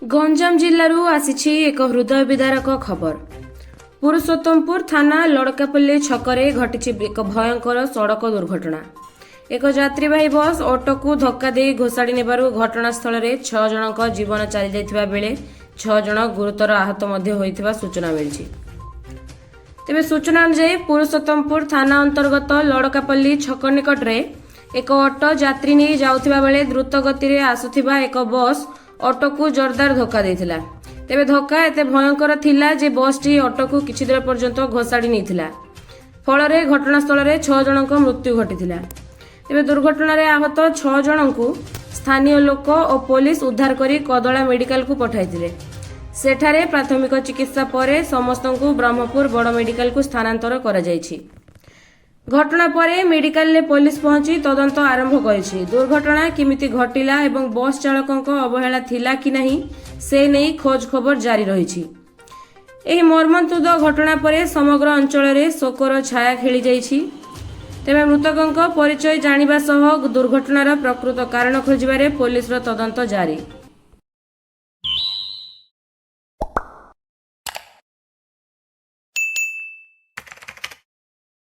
गंजाम जिल्लारू आसिछि एक हृदय विदारक खबर। पुरुषोत्तमपुर थाना लड़कापल्ली छकरे घटी एक भयंकर सड़क दुर्घटना। एक यात्रीवाही बस ऑटो को धक्का दे घोषाड़ी नेबारु घटनास्थल में 6 जनक जीवन चली जाइथिबा बेले 6 जन गुरुतर आहत होइथिबा सूचना मिली। तेबे सूचना अनुसार पुरुषोत्तमपुर थाना अंतर्गत लड़कापल्ली छक निकट में एक ऑटो यात्री नहीं जाउथिबा बेले द्रुत गति में आसुथिबा एक बस ऑटो को जोरदार धक्का देथिला। तेबे धक्का एते भयंकर थिला जे बस टी ऑटो को किछि दूर पर्यंत घोषाड़ी नैथिला। फलरे घटनास्थल में 6 जनक मृत्यु घटिथिला। तेबे दुर्घटना रे आहत 6 जनकु स्थानीय लोक और पुलिस उद्धार करी कदला मेडिकल को पठाइथिले। सेठारे प्राथमिक चिकित्सा परे समस्तଙ୍କୁ ब्रह्मपुर बड़ मेडिकल को स्थानांतर करा जायछि। घटना परे मेडिकल ले पुलिस पहुंची तदंत आरंभ करिछि। दुर्घटना किमिति घटिला एवं बस चालकक अवहेला थिला कि नहीं से नहीं खोज खबर जारी रहिछि। एही मर्मन्तुद घटना परे समग्र अंचल रे शोकर छाया खेली जाइछि। तेबे मृतकक परिचय जानिबा सह दुर्घटनार प्रकृत कारण खोजिबारे पुलिसर तदंत जारी।